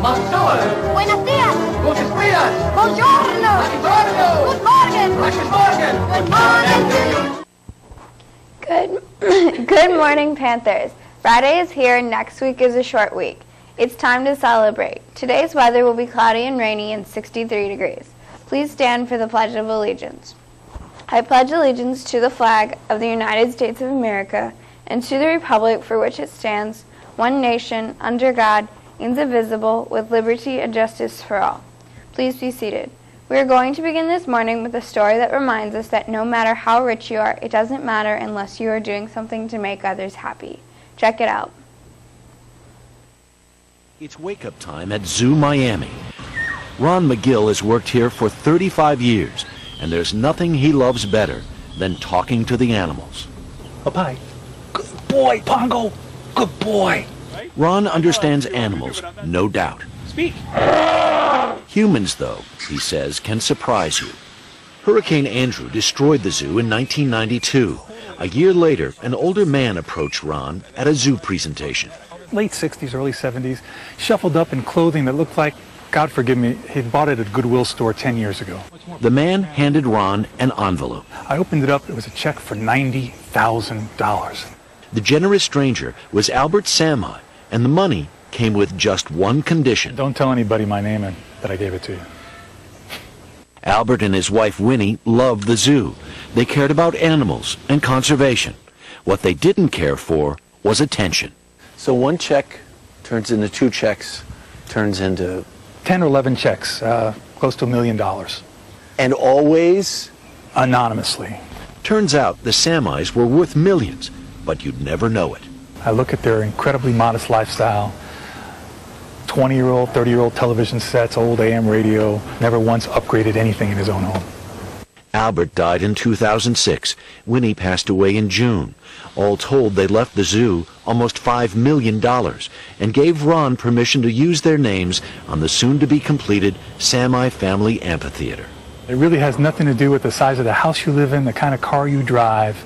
Bonjour. Buenos días. Guten Tag. Buongiorno. Guten Morgen. Guten Morgen. Good morning. Good morning, Panthers. Friday is here and next week is a short week. It's time to celebrate. Today's weather will be cloudy and rainy and 63 degrees. Please stand for the Pledge of Allegiance. I pledge allegiance to the flag of the United States of America and to the republic for which it stands, one nation, under God, indivisible, with liberty and justice for all. Please be seated. We are going to begin this morning with a story that reminds us that no matter how rich you are, it doesn't matter unless you are doing something to make others happy. Check it out. It's wake-up time at Zoo Miami. Ron McGill has worked here for 35 years, and there's nothing he loves better than talking to the animals. Bye-bye. Good boy, Pongo. Good boy. Ron understands animals, no doubt. Speak. Humans, though, he says, can surprise you. Hurricane Andrew destroyed the zoo in 1992. A year later, an older man approached Ron at a zoo presentation. Late 60s, early 70s, shuffled up in clothing that looked like, God forgive me, he'd bought it at a Goodwill store 10 years ago. The man handed Ron an envelope. I opened it up. It was a check for $90,000. The generous stranger was Albert Sami, and the money came with just one condition. Don't tell anybody my name and that I gave it to you. Albert and his wife Winnie loved the zoo. They cared about animals and conservation. What they didn't care for was attention. So one check turns into two checks, turns into 10 or 11 checks, close to $1 million. and always Anonymously. Turns out the Samis were worth millions, but you'd never know it. I look at their incredibly modest lifestyle, 20-year-old, 30-year-old television sets, old AM radio, never once upgraded anything in his own home. Albert died in 2006. Winnie passed away in June. All told, they left the zoo almost $5 million and gave Ron permission to use their names on the soon-to-be-completed Sami Family Amphitheater. It really has nothing to do with the size of the house you live in, the kind of car you drive,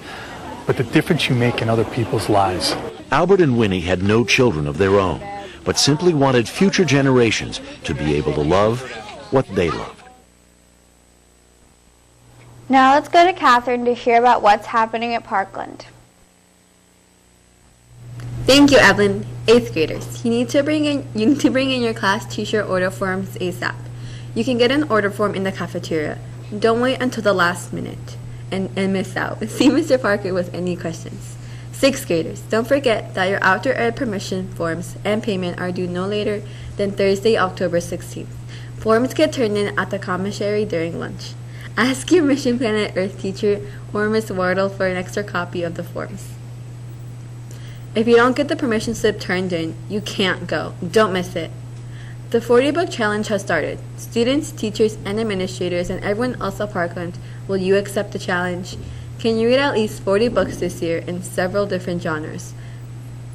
but the difference you make in other people's lives. Albert and Winnie had no children of their own, but simply wanted future generations to be able to love what they loved. Now let's go to Catherine to hear about what's happening at Parkland. Thank you, Evelyn. 8th graders, you need to bring in your class t-shirt order forms ASAP. You can get an order form in the cafeteria. Don't wait until the last minute and miss out. See Mr. Parker with any questions. 6th graders, don't forget that your outdoor ed permission forms and payment are due no later than Thursday, October 16th. Forms get turned in at the commissary during lunch. Ask your Mission Planet Earth teacher or Miss Wardle for an extra copy of the forms. If you don't get the permission slip turned in, you can't go. Don't miss it. The 40-book challenge has started. Students, teachers, and administrators, and everyone else at Parkland, will you accept the challenge? Can you read at least 40 books this year in several different genres?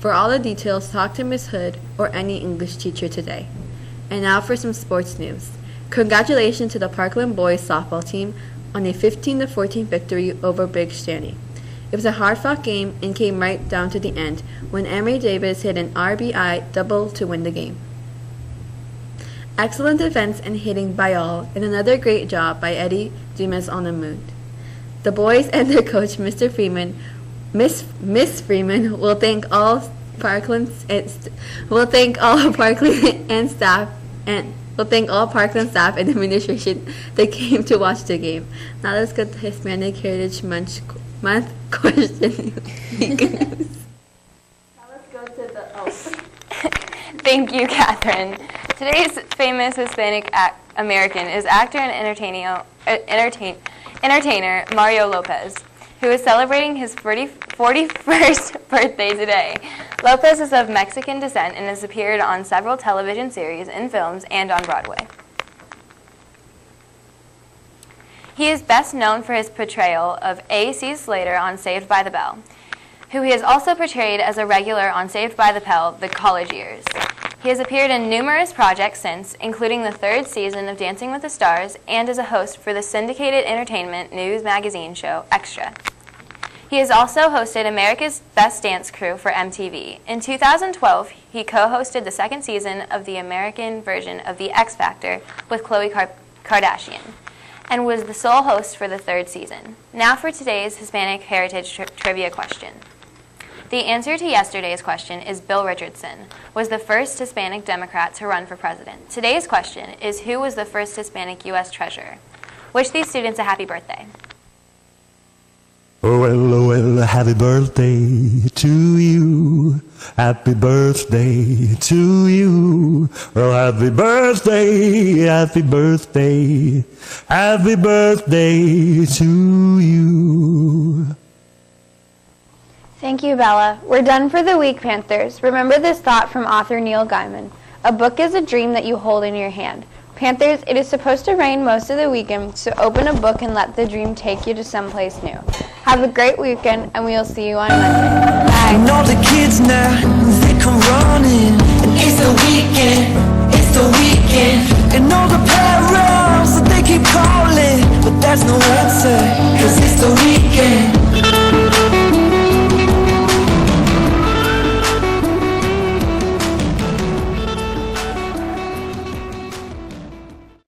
For all the details, talk to Ms. Hood or any English teacher today. And now for some sports news. Congratulations to the Parkland boys softball team on a 15-14 victory over Big Shanty. It was a hard-fought game and came right down to the end when Emery Davis hit an RBI double to win the game. Excellent defense and hitting by all, and another great job by Eddie Dumas on the mound. The boys and their coach, Mr. Freeman, Miss Freeman, will thank all Parkland staff and administration that came to watch the game. Now let's get the Hispanic Heritage Month question. Now let's go to the Thank you, Catherine. Today's famous Hispanic American is actor and entertainer Mario Lopez, who is celebrating his 41st birthday today. Lopez is of Mexican descent and has appeared on several television series and films and on Broadway. He is best known for his portrayal of A.C. Slater on Saved by the Bell, who he has also portrayed as a regular on Saved by the Bell, The College Years. He has appeared in numerous projects since, including the 3rd season of Dancing with the Stars, and as a host for the syndicated entertainment news magazine show Extra. He has also hosted America's Best Dance Crew for MTV. In 2012, he co-hosted the second season of the American version of The X Factor with Khloe Kardashian, and was the sole host for the third season. Now for today's Hispanic Heritage Trivia question. The answer to yesterday's question is Bill Richardson was the first Hispanic Democrat to run for president. Today's question is who was the first Hispanic U.S. treasurer? Wish these students a happy birthday. Oh, well, happy birthday to you. Happy birthday to you. Well, happy birthday, happy birthday, happy birthday to you. Thank you, Bella. We're done for the week, Panthers. Remember this thought from author Neil Gaiman. A book is a dream that you hold in your hand. Panthers, it is supposed to rain most of the weekend, so open a book and let the dream take you to someplace new. Have a great weekend, and we'll see you on Monday. Bye. And all the kids now, they come running. And it's the weekend, it's the weekend. And all the parents, they keep calling, but there's no answer.